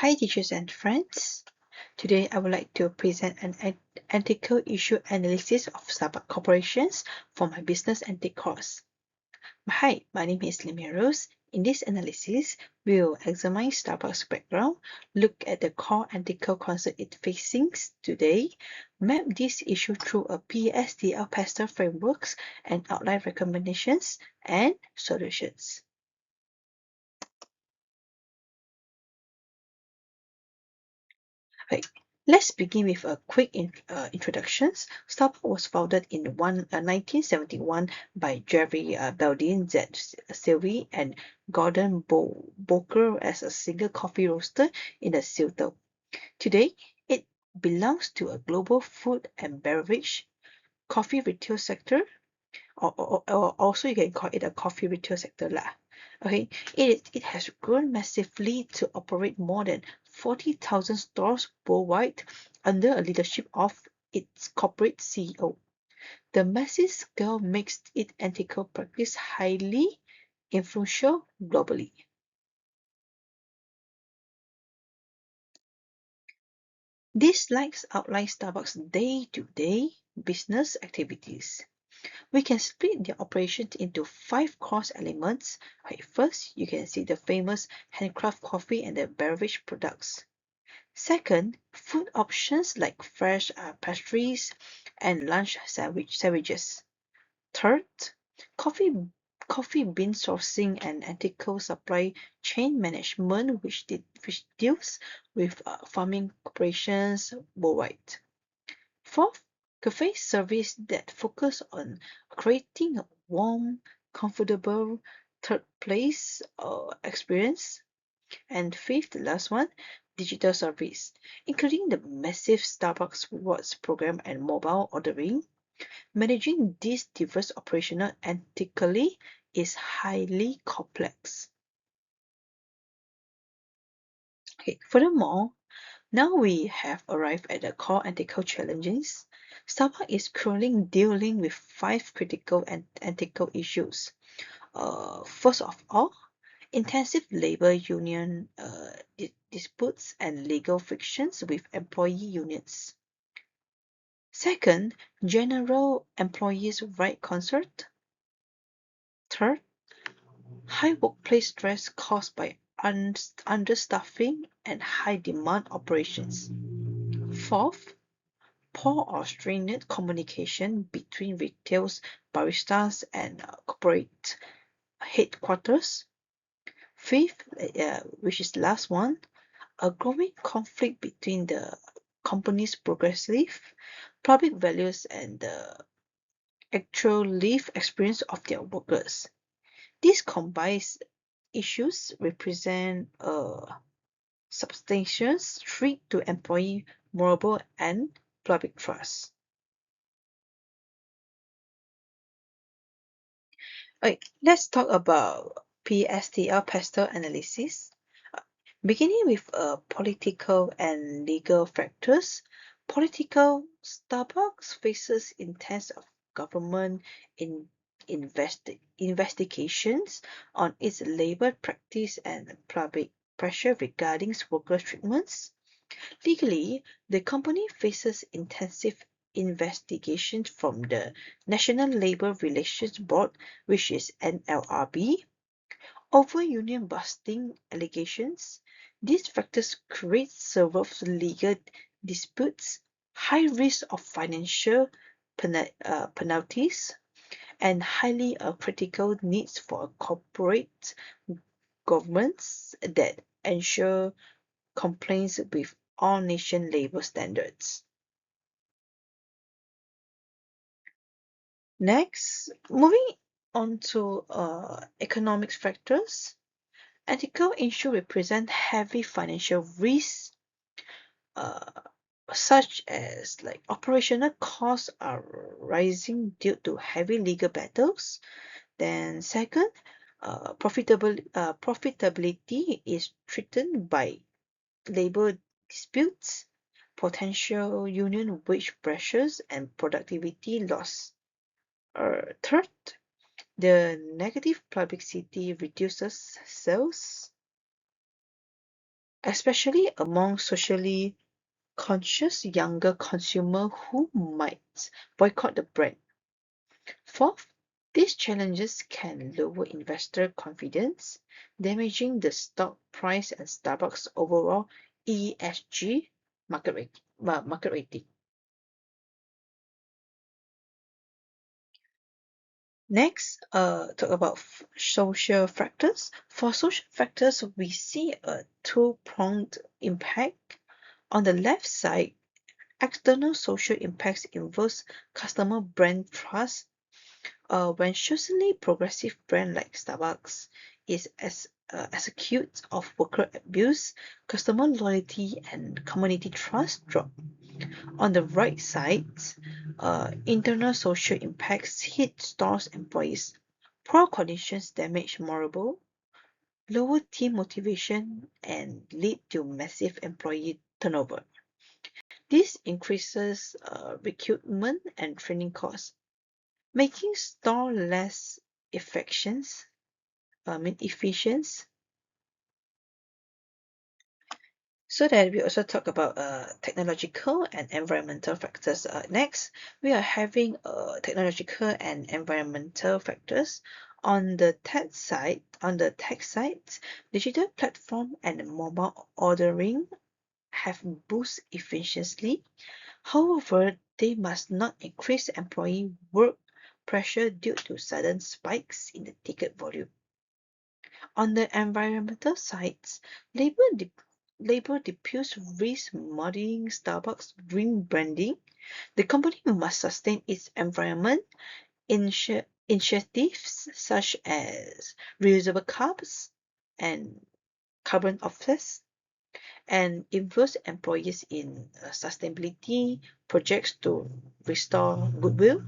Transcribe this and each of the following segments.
Hi teachers and friends. Today I would like to present an ethical issue analysis of Starbucks corporations for my business ethics course. Hi, my name is Limia Rose. In this analysis, we will examine Starbucks' background, look at the core ethical concern it facing today, map this issue through a PSDL PESTEL frameworks, and outline recommendations and solutions. Right. Let's begin with a quick introduction. Starbucks was founded in 1971 by Jerry Belding, Z. Sylvie, and Gordon Booker as a single coffee roaster in the Seattle. Today, it belongs to a global food and beverage coffee retail sector, or also you can call it a coffee retail sector lah. Okay, it has grown massively to operate more than 40,000 stores worldwide under a leadership of its corporate CEO. The massive scale makes its ethical practice highly influential globally. These slides outline Starbucks' day-to-day business activities. We can split their operations into 5 core elements. Okay, first, you can see the famous handcraft coffee and the beverage products. Second, food options like fresh pastries and lunch sandwiches. Third, coffee coffee bean sourcing and ethical supply chain management, which deals with farming operations worldwide. Fourth, cafe service that focus on creating a warm, comfortable third place experience. And fifth, the last one, digital service, including the massive Starbucks rewards program and mobile ordering. Managing these diverse operational ethically is highly complex. Okay, furthermore, now we have arrived at the core ethical challenges. Starbucks is currently dealing with 5 critical and ethical issues. First of all, intensive labor union disputes and legal frictions with employee unions. Second, general employees' right concert. Third, high workplace stress caused by understaffing and high demand operations. Fourth, poor or strained communication between retail baristas and corporate headquarters. Fifth, which is the last one, a growing conflict between the company's progressive public values and the actual life experience of their workers. These combined issues represent a substantial threat to employee morale and public trust. Okay, let's talk about PSTL PESTEL analysis. Beginning with political and legal factors, political Starbucks faces intense of government in investigations on its labor practice and public pressure regarding workers' treatments. Legally, the company faces intensive investigations from the National Labor Relations Board, which is NLRB, over union busting allegations. These factors create severe legal disputes, high risk of financial penalties, and highly critical needs for corporate governments that ensure compliance with all nation labor standards. Next, moving on to economic factors. Ethical issues represent heavy financial risks, uh, such as like operational costs are rising due to heavy legal battles. Then second, profitability is threatened by labor disputes, potential union wage pressures, and productivity loss. Third, the negative publicity reduces sales. especially among socially conscious younger consumer who might boycott the brand. Fourth, these challenges can lower investor confidence, damaging the stock price and Starbucks' overall ESG market rating. Next, talk about social factors. For social factors, we see a two-pronged impact. On the left side, external social impacts involves customer brand trust. When socially progressive brand like Starbucks is accused of worker abuse, customer loyalty and community trust drop. On the right side, internal social impacts hit stores' employees. Poor conditions damage morale, lower team motivation, and lead to massive employee turnover. This increases recruitment and training costs, making store less efficient. Efficient. So that we also talk about technological and environmental factors. Next, we are having technological and environmental factors. On the tech side, digital platform and mobile ordering have boost efficiency. However, they must not increase employee work pressure due to sudden spikes in the ticket volume. On the environmental side, labor labor disputes risk muddying Starbucks' green branding. The company must sustain its environment initiatives such as reusable cups and carbon offsets and involve employees in sustainability projects to restore goodwill.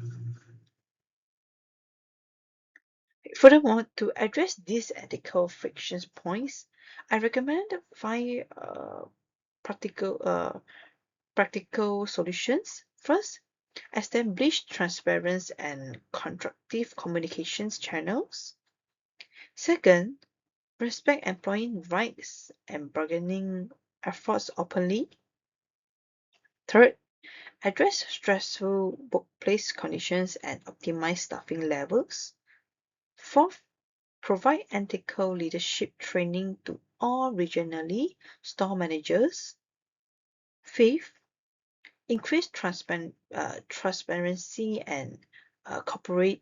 Furthermore, to address these ethical friction points, I recommend five practical solutions. First, establish transparent and constructive communications channels. Second, respect employee rights and bargaining efforts openly. Third, address stressful workplace conditions and optimize staffing levels. Fourth, provide ethical leadership training to all regionally store managers. Fifth, increase transparency and corporate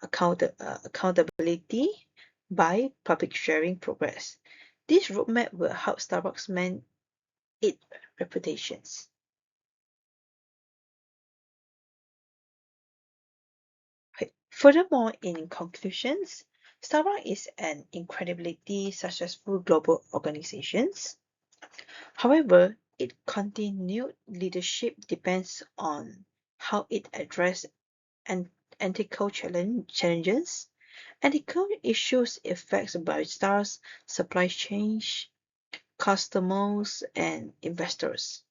accountability by public sharing progress. This roadmap will help Starbucks mend its reputations. Furthermore, in conclusions, Starbucks is an incredibly successful global organization. However, its continued leadership depends on how it addresses ethical challenges. Ethical issues affect baristas, supply chain, customers, and investors.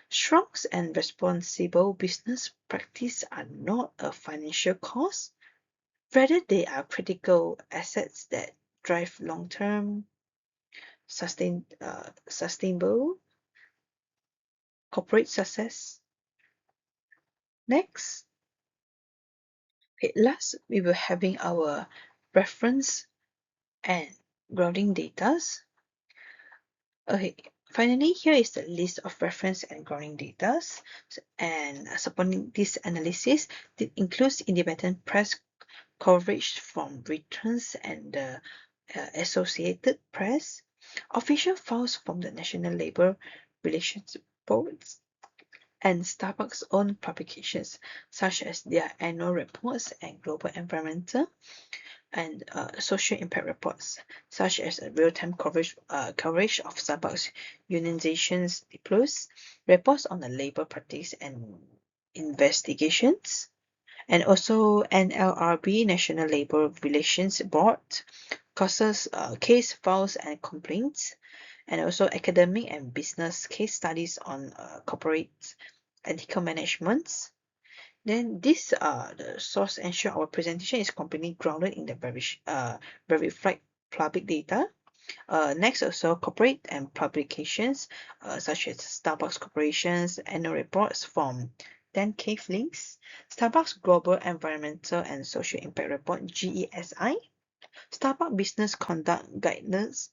Strong and responsible business practices are not a financial cost, rather they are critical assets that drive long-term sustainable corporate success. Next, last we will having our reference and grounding data. Okay, finally, here is the list of reference and grounding data. And supporting this analysis, it includes independent press coverage from Reuters and the Associated Press, official files from the National Labor Relations Board, and Starbucks' own publications, such as their annual reports and global environmental and social impact reports, such as real-time coverage of Starbucks unionizations deploys, reports on the labor practice and investigations, and also NLRB, National Labor Relations Board, causes case files and complaints, and also academic and business case studies on corporate ethical management. Then this the source ensure our presentation is completely grounded in the verified public data. Next, also corporate and publications, such as Starbucks Corporation's annual reports from 10K Flinks, Starbucks Global Environmental and Social Impact Report (GESI), Starbucks Business Conduct Guidelines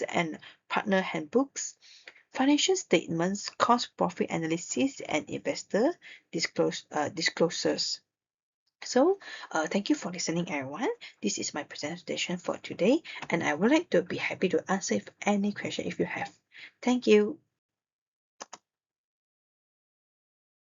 and Partner Handbooks, financial statements, cost profit analysis, and investor disclosures. So, thank you for listening, everyone. This is my presentation for today, and I would like to be happy to answer if any question if you have. Thank you.